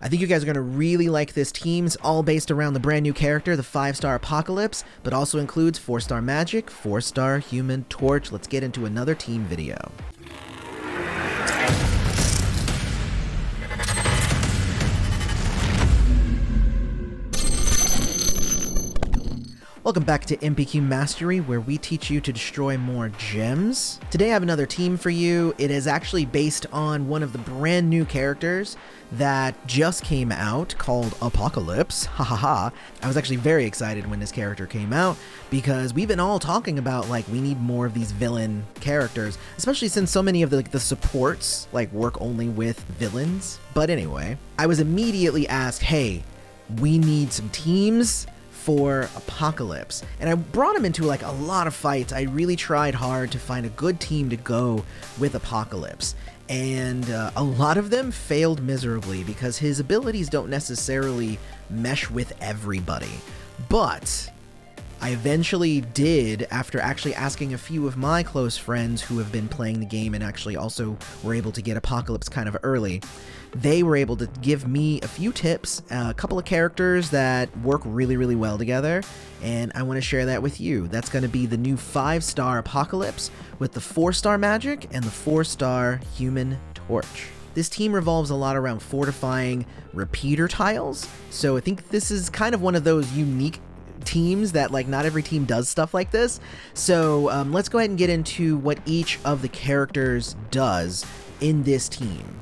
I think you guys are going to really like this team. It's all based around the brand new character, the 5-star Apocalypse, but also includes 4-star Magik, 4-star Human Torch. Let's get into another team video. Welcome back to MPQ Mastery, where we teach you to destroy more gems. Today I have another team for you. It is actually based on one of the brand new characters that just came out called Apocalypse. Ha ha ha. I was actually very excited when this character came out because we've been all talking about like we need more of these villain characters, especially since so many of the supports like work only with villains. But anyway, I was immediately asked, hey, we need some teams for Apocalypse, and I brought him into like a lot of fights. I really tried hard to find a good team to go with Apocalypse, and a lot of them failed miserably because his abilities don't necessarily mesh with everybody. But I eventually did, after actually asking a few of my close friends who have been playing the game and actually also were able to get Apocalypse kind of early. They were able to give me a few tips, a couple of characters that work really, really well together, and I want to share that with you. That's going to be the new 5-star Apocalypse with the 4-star Magik and the 4-star Human Torch. This team revolves a lot around fortifying repeater tiles, so I think this is kind of one of those unique teams that like not every team does stuff like this. So let's go ahead and get into what each of the characters does in this team.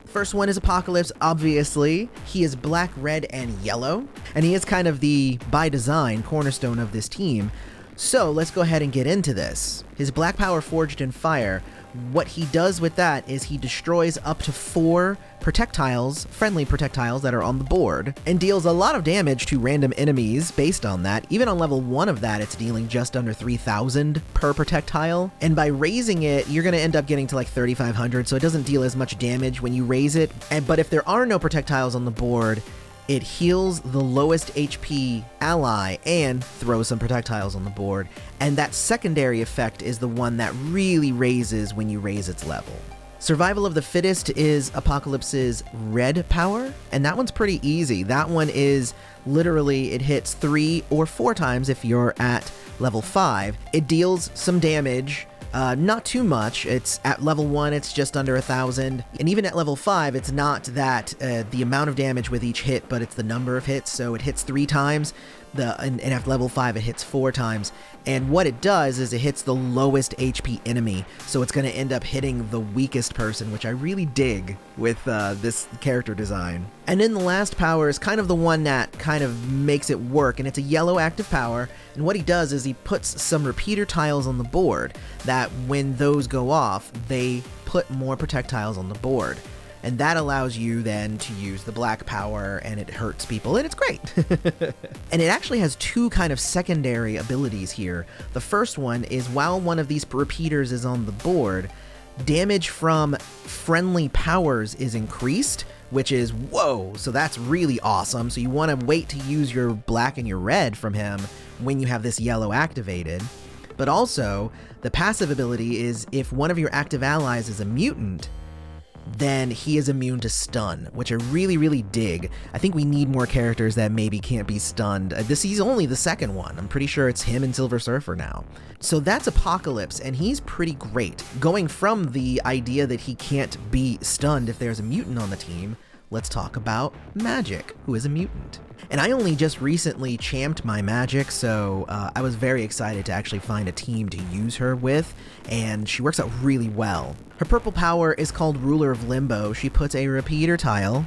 First one is Apocalypse, obviously. He is black, red, and yellow, and he is kind of the, by design, cornerstone of this team. So let's go ahead and get into this. His black power forged in fire. What he does with that is he destroys up to 4 projectiles, friendly projectiles that are on the board, and deals a lot of damage to random enemies based on that. Even on level 1 of that, it's dealing just under 3,000 per projectile. And by raising it, you're going to end up getting to like 3,500, so it doesn't deal as much damage when you raise it. But if there are no projectiles on the board, it heals the lowest HP ally and throws some projectiles on the board, and that secondary effect is the one that really raises when you raise its level. Survival of the Fittest is Apocalypse's red power, and that one's pretty easy. That one is literally, it hits 3 or 4 times if you're at level 5. It deals some damage. Not too much. It's at level 1, it's just under 1,000. And even at level 5, it's not that the amount of damage with each hit, but it's the number of hits. So it hits 3 times, and at level 5, it hits 4 times. And what it does is it hits the lowest HP enemy. So it's going to end up hitting the weakest person, which I really dig with this character design. And then the last power is kind of the one that kind of makes it work, and it's a yellow active power. And what he does is he puts some repeater tiles on the board that when those go off, they put more projectiles on the board. And that allows you then to use the black power, and it hurts people, and it's great. And it actually has 2 kind of secondary abilities here. The first one is while one of these repeaters is on the board, damage from friendly powers is increased, which is, whoa, so that's really awesome. So you want to wait to use your black and your red from him when you have this yellow activated. But also, the passive ability is if one of your active allies is a mutant, then he is immune to stun, which I really, really dig. I think we need more characters that maybe can't be stunned. He's only the second one. I'm pretty sure it's him and Silver Surfer now. So that's Apocalypse, and he's pretty great. Going from the idea that he can't be stunned if there's a mutant on the team, let's talk about Magik, who is a mutant. And I only just recently champed my Magik, so I was very excited to actually find a team to use her with, and she works out really well. Her purple power is called Ruler of Limbo. She puts a repeater tile,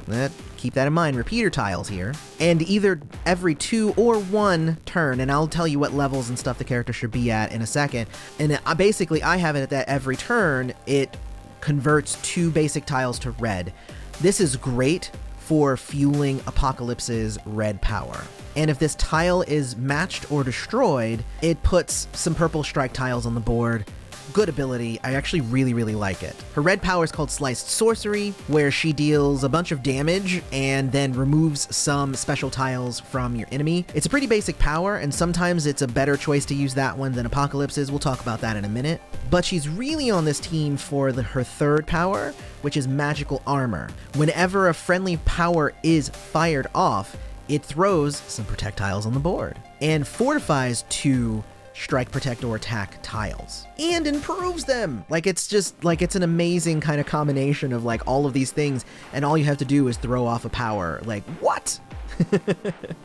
keep that in mind, repeater tiles here, and either every 2 or 1 turn, and I'll tell you what levels and stuff the character should be at in a second, and basically I have it that every turn it converts 2 basic tiles to red. This is great for fueling Apocalypse's red power. And if this tile is matched or destroyed, it puts some purple strike tiles on the board, good ability. I actually really like it. Her red power is called Sliced Sorcery, where she deals a bunch of damage and then removes some special tiles from your enemy. It's a pretty basic power, and sometimes it's a better choice to use that one than Apocalypse is. We'll talk about that in a minute. But she's really on this team for her third power, which is Magical Armor. Whenever a friendly power is fired off, it throws some projectiles on the board and fortifies 2 strike, protect, or attack tiles and improves them. Like, it's just like, it's an amazing kind of combination of like all of these things, and all you have to do is throw off a power. Like, what?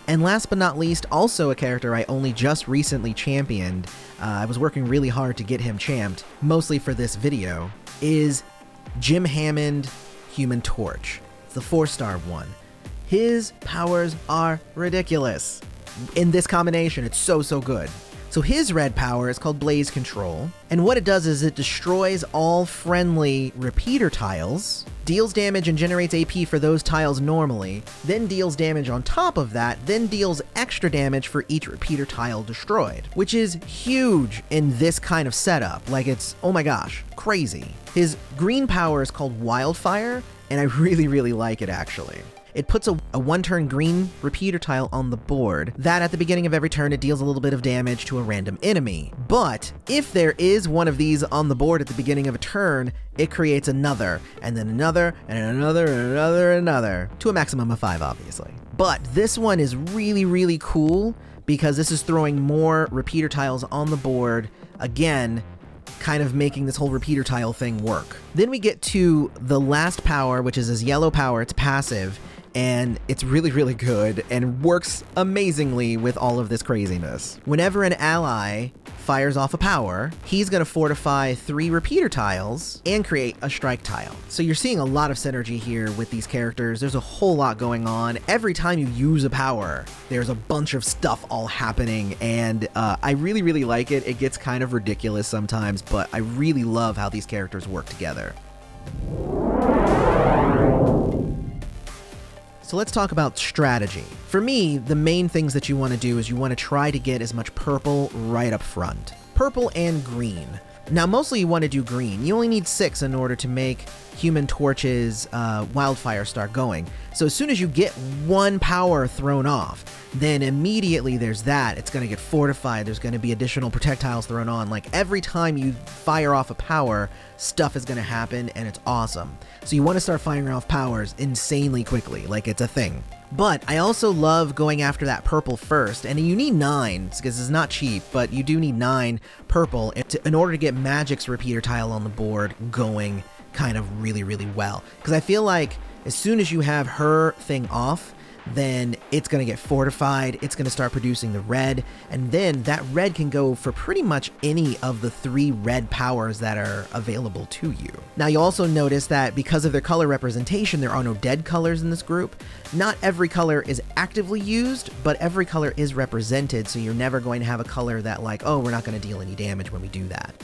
And last but not least, also a character I only just recently championed, I was working really hard to get him champed, mostly for this video, is Jim Hammond, Human Torch. It's the 4-star one. His powers are ridiculous. In this combination, it's so good. So his red power is called Blaze Control, and what it does is it destroys all friendly repeater tiles, deals damage and generates AP for those tiles normally, then deals damage on top of that, then deals extra damage for each repeater tile destroyed, which is huge in this kind of setup. Like, it's, oh my gosh, crazy. His green power is called Wildfire, and I really like it actually. It puts a 1-turn green repeater tile on the board that at the beginning of every turn it deals a little bit of damage to a random enemy. But if there is one of these on the board at the beginning of a turn, it creates another, and then another, and another, and another, and another, to a maximum of 5, obviously. But this one is really cool because this is throwing more repeater tiles on the board, again, kind of making this whole repeater tile thing work. Then we get to the last power, which is his yellow power. It's passive, and it's really good and works amazingly with all of this craziness. Whenever an ally fires off a power, he's going to fortify 3 repeater tiles and create a strike tile. So you're seeing a lot of synergy here with these characters. There's a whole lot going on. Every time you use a power, there's a bunch of stuff all happening, and I really like it. It gets kind of ridiculous sometimes, but I really love how these characters work together. So let's talk about strategy. For me, the main things that you want to do is you want to try to get as much purple right up front. Purple and green. Now, mostly you want to do green. You only need 6 in order to make Human Torch's Wildfire start going. So as soon as you get 1 power thrown off, then immediately there's that. It's going to get fortified. There's going to be additional projectiles thrown on. Like, every time you fire off a power, stuff is going to happen, and it's awesome. So you want to start firing off powers insanely quickly, like it's a thing. But I also love going after that purple first, and you need 9, because it's not cheap, but you do need 9 purple in order to get Magik's repeater tile on the board going kind of really well. Because I feel like as soon as you have her thing off, then it's going to get fortified, it's going to start producing the red, and then that red can go for pretty much any of the 3 red powers that are available to you. Now, you also notice that because of their color representation, there are no dead colors in this group. Not every color is actively used, but every color is represented, so you're never going to have a color that, like, oh, we're not going to deal any damage when we do that.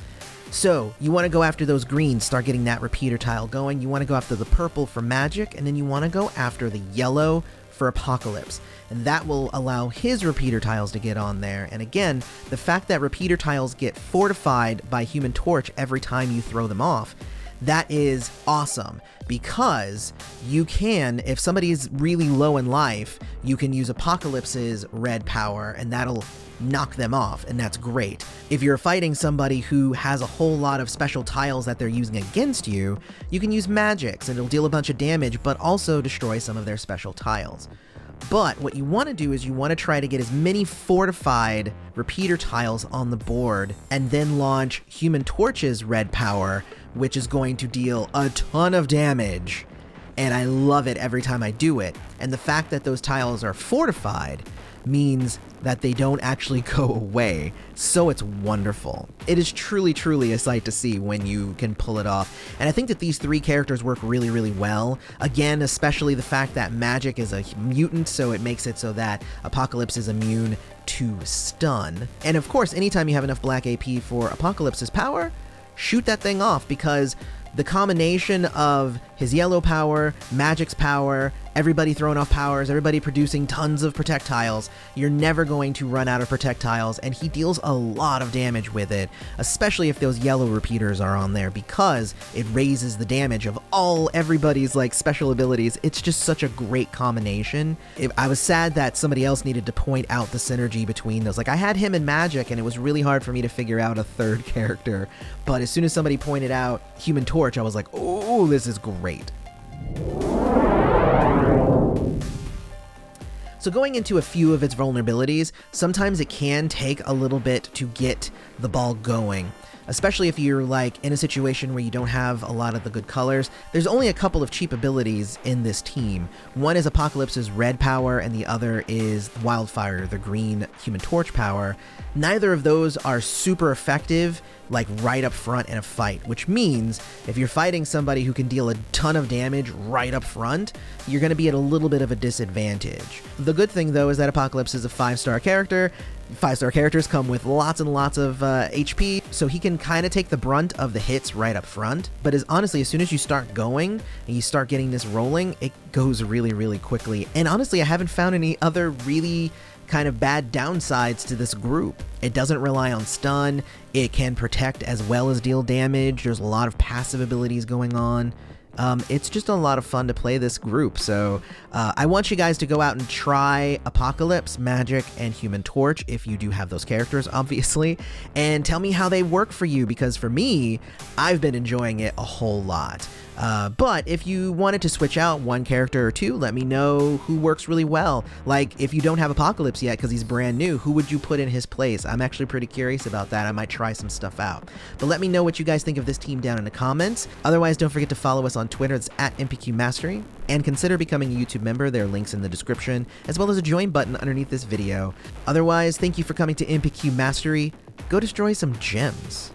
So you want to go after those greens, start getting that repeater tile going. You want to go after the purple for Magik, and then you want to go after the yellow for Apocalypse, and that will allow his repeater tiles to get on there. And again, the fact that repeater tiles get fortified by Human Torch every time you throw them off, that is awesome, because you can, if somebody is really low in life, you can use Apocalypse's red power, and that'll knock them off, and that's great. If you're fighting somebody who has a whole lot of special tiles that they're using against you, you can use Magik's, and it'll deal a bunch of damage, but also destroy some of their special tiles. But what you want to do is you want to try to get as many fortified repeater tiles on the board, and then launch Human Torch's red power, which is going to deal a ton of damage. And I love it every time I do it. And the fact that those tiles are fortified means that they don't actually go away, so it's wonderful. It is truly a sight to see when you can pull it off, and I think that these 3 characters work really well. Again, especially the fact that Magik is a mutant, so it makes it so that Apocalypse is immune to stun. And of course, anytime you have enough black AP for Apocalypse's power, shoot that thing off, because the combination of his yellow power, Magik's power, everybody throwing off powers, everybody producing tons of projectiles, you're never going to run out of projectiles, and he deals a lot of damage with it, especially if those yellow repeaters are on there, because it raises the damage of everybody's like special abilities. It's just such a great combination. I was sad that somebody else needed to point out the synergy between those. Like, I had him in Magik, and it was really hard for me to figure out a third character, but as soon as somebody pointed out Human Torch, I was like, oh, this is great. So going into a few of its vulnerabilities, sometimes it can take a little bit to get the ball going, especially if you're like in a situation where you don't have a lot of the good colors. There's only a couple of cheap abilities in this team. One is Apocalypse's red power, and the other is Wildfire, the green Human Torch power. Neither of those are super effective, like right up front in a fight, which means if you're fighting somebody who can deal a ton of damage right up front, you're going to be at a little bit of a disadvantage. The good thing, though, is that Apocalypse is a 5-star character. 5-star characters come with lots and lots of HP, so he can kind of take the brunt of the hits right up front. But honestly, as soon as you start going and you start getting this rolling, it goes really, really quickly. And honestly, I haven't found any other really kind of bad downsides to this group. It doesn't rely on stun, it can protect as well as deal damage, there's a lot of passive abilities going on. It's just a lot of fun to play this group, so I want you guys to go out and try Apocalypse, Magik, and Human Torch, if you do have those characters, obviously, and tell me how they work for you, because for me, I've been enjoying it a whole lot. But if you wanted to switch out one character or two, let me know who works really well. Like, if you don't have Apocalypse yet because he's brand new, who would you put in his place? I'm actually pretty curious about that. I might try some stuff out. But let me know what you guys think of this team down in the comments. Otherwise, don't forget to follow us on Twitter. It's at MPQ Mastery. And consider becoming a YouTube member. There are links in the description, as well as a join button underneath this video. Otherwise, thank you for coming to MPQ Mastery. Go destroy some gems.